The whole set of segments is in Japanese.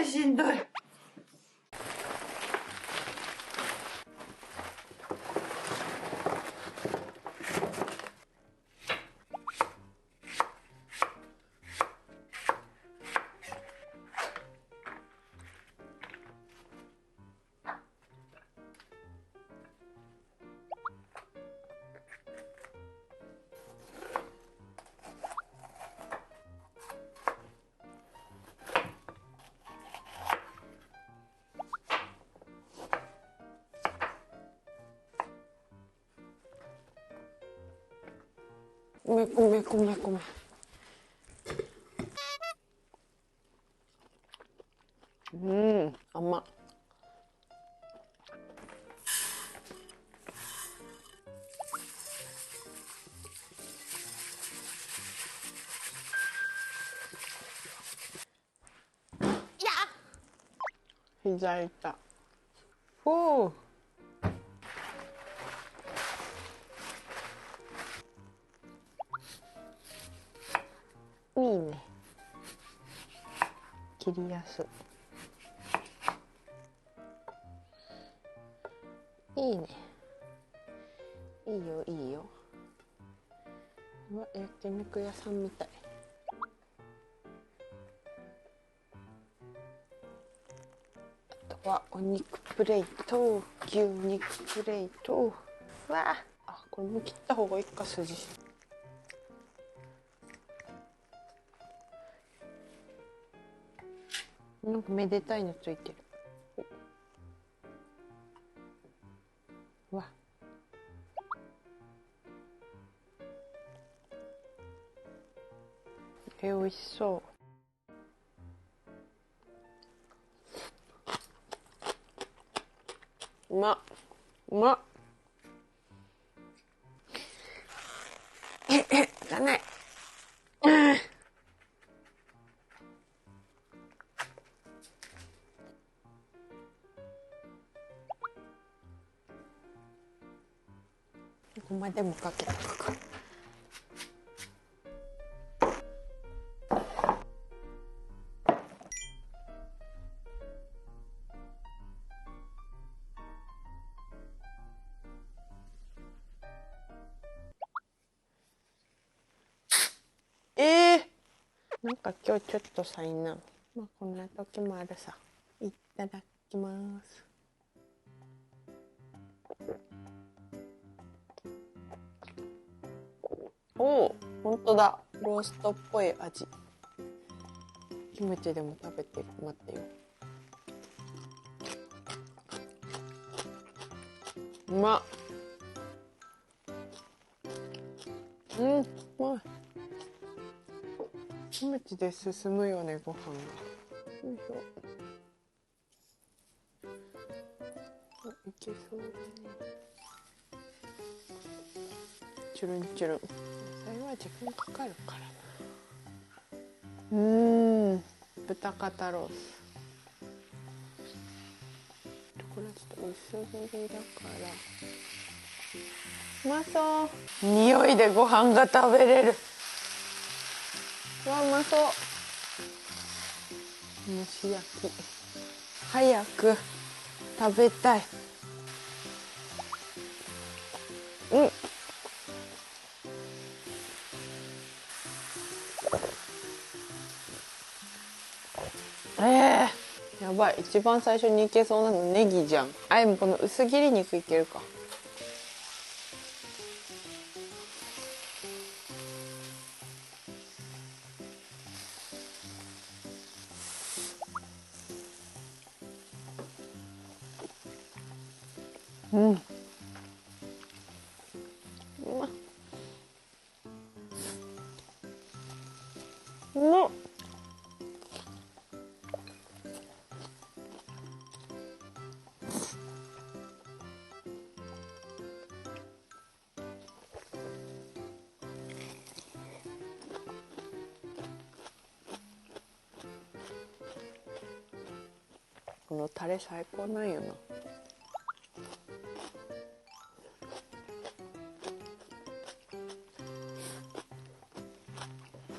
しんどい。ごめんごめんごめんごめん。甘っ。膝痛。ほう。いいね。切りやすい。いいね。いいよいいよ。うわ、焼肉屋さんみたい。あとはお肉プレート、牛肉プレート。わあ、これも切った方がいいか、筋。なんかめでたいのついてる。わ。美味しそう。うまっ。うまっ。だね。ここまでもかけたか。なんか今日ちょっと災難。まあこんな時もあるさ。いただきます。おお、本当だ。ローストっぽい味。キムチでも食べてる。待ってよ。うまっ。うまい。キムチで進むよね、ご飯が。よいしょ。いけそうだね。チュルンチュルン。それは時間かかるからな。豚肩ロース。これちょっと薄切りだから。うまそう。匂いでご飯が食べれる。うわ、うまそう。蒸し焼き。早く食べたい。やばい、一番最初にいけそうなのネギじゃん。でもこの薄切り肉いけるか。うまっ。うまっ。このタレ最高なんよな。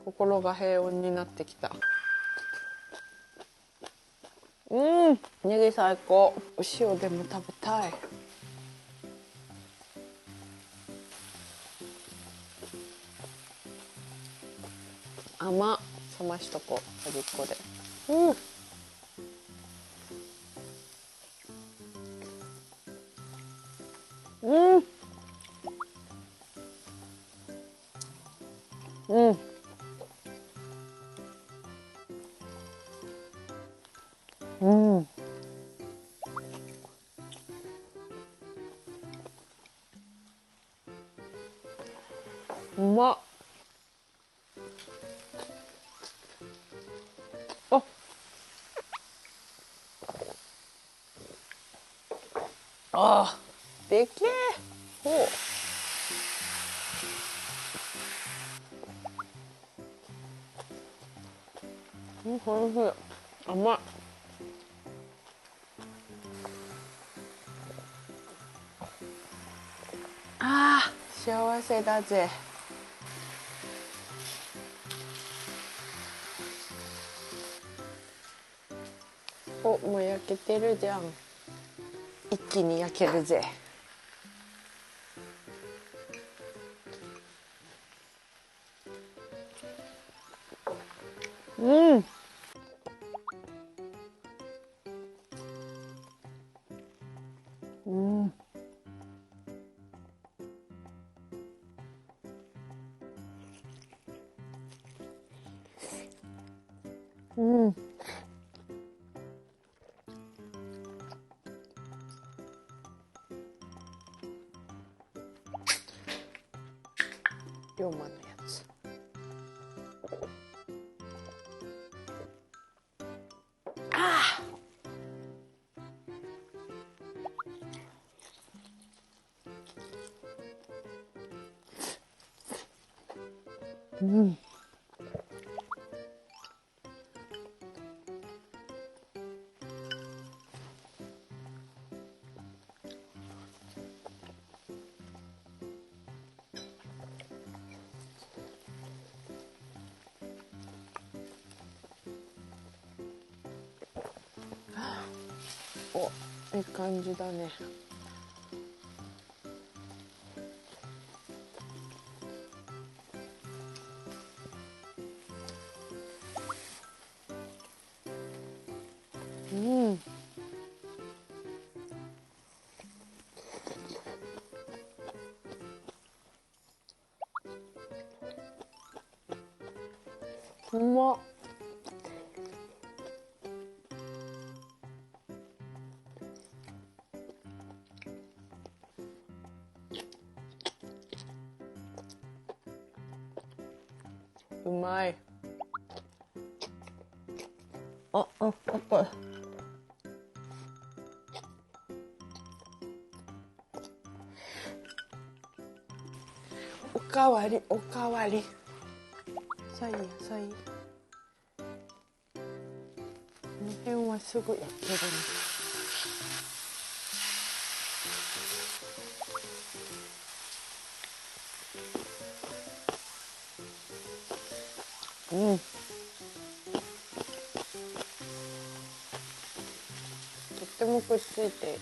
心が平穏になってきた。ネギ最高。お塩でも食べたい。甘っ。冷ましとこう、端っこで。うまっ。あ、あー、でけえ。ほう。おいしい。甘い。あー、幸せだぜ。お、もう焼けてるじゃん。一気に焼けるぜ。うん。うん。うん。龍馬のやつ。ああ。うん。お、いい感じだね。うん。うまっ。うまい。あ、これ。おかわり、おかわり。さいやさい。この辺はすぐ焼けるね。うん。とってもくっついている。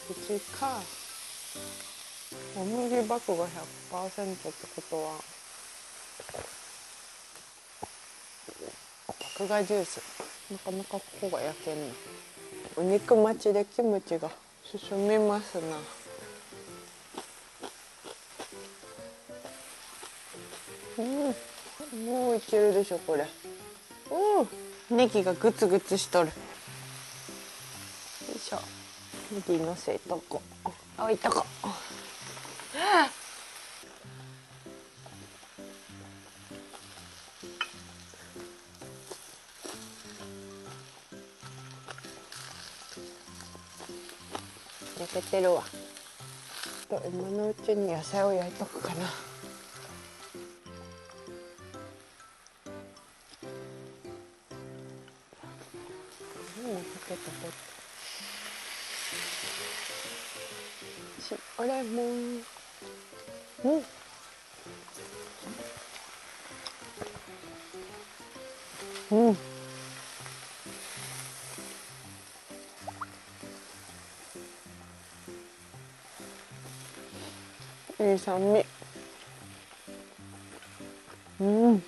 口か。小麦箱が 100% ってことは麦芽ジュース。なかなかここが焼けんの。お肉待ちでキムチが進みますな。もういけるでしょこれ。ネギがグツグツしとる。よいしょ。ネギのせとこ。置いとこ。焼けてるわ。今のうちに野菜を焼いとくかな。ポテポテ。塩レモン。うん。いい酸味。うん。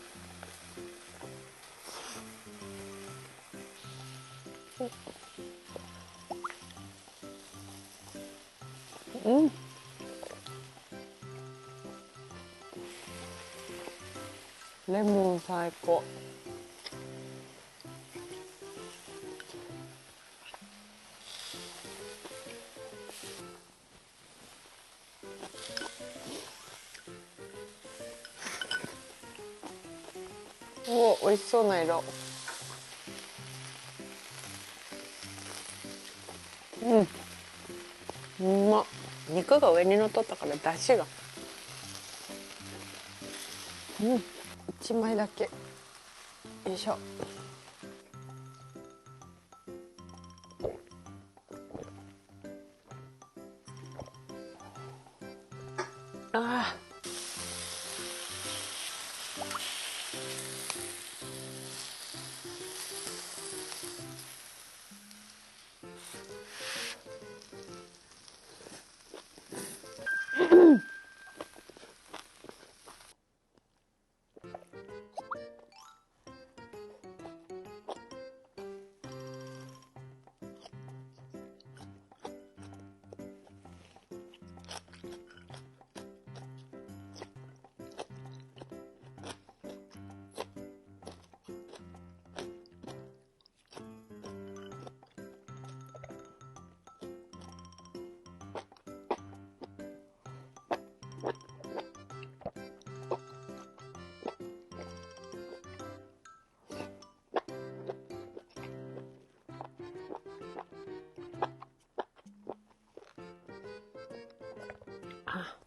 うん。レモン最高。おお、美味しそうな色。うん。うまっ。肉が上にのっとったから出汁が。うん。一枚だけ。よいしょ。ああ。あ。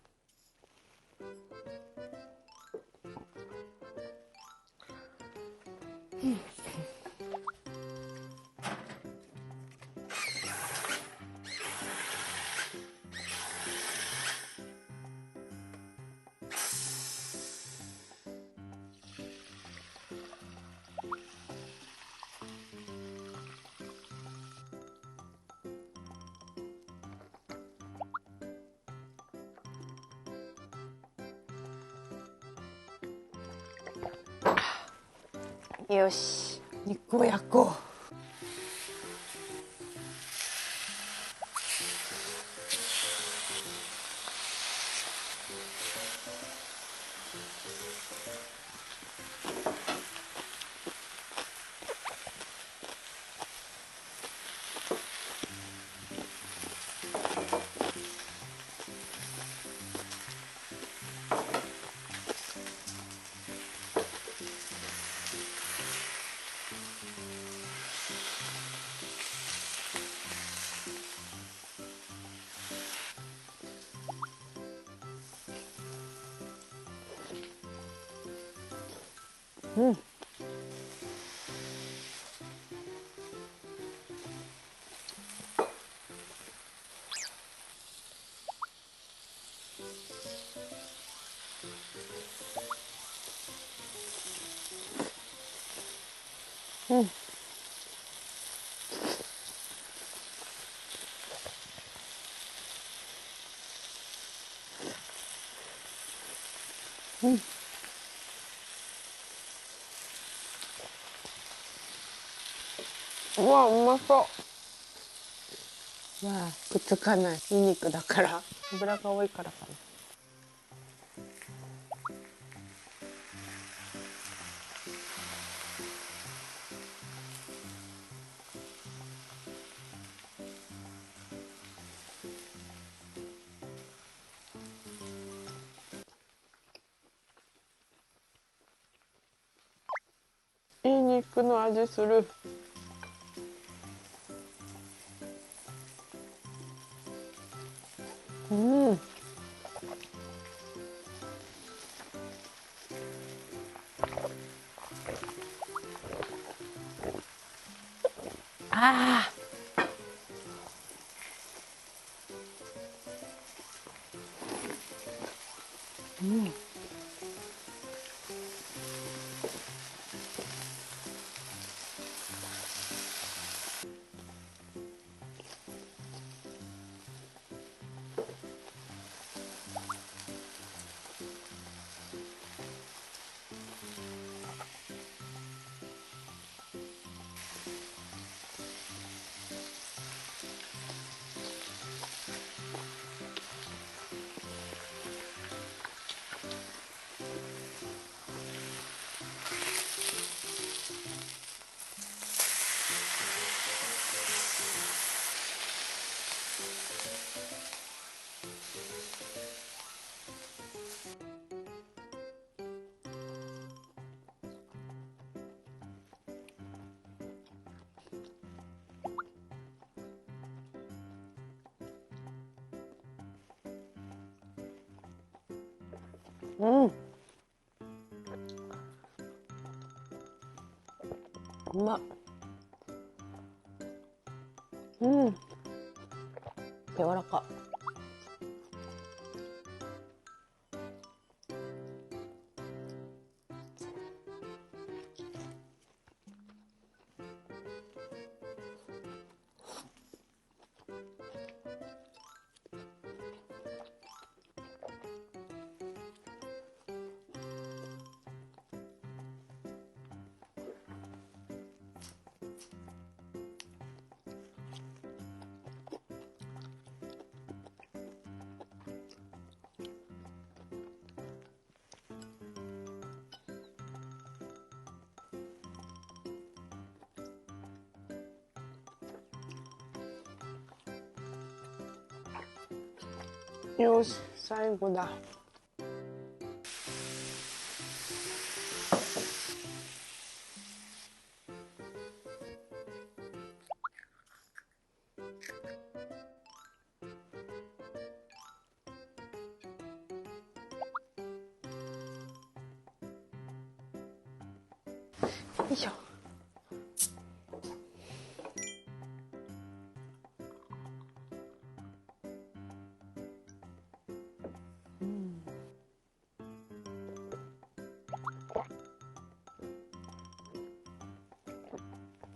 よし、肉を焼こう。うん。うん。うん。うわ、うまそう。わあ、くっつかない。いい肉だから。油が多いからかな。いい肉の味する。うん。ああ。うん、うまっ。うん、柔らか。よし、最後だ。よいしょ。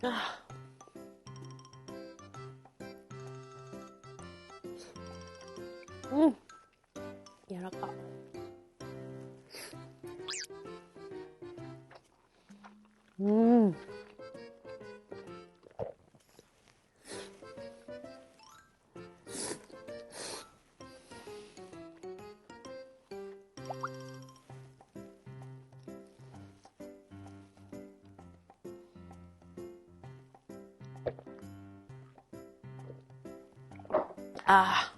ああ、うん、柔らか。うん。あ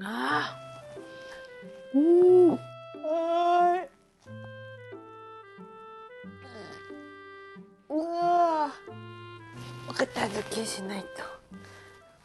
あー、うん、はい。うわー、お片付けしないと。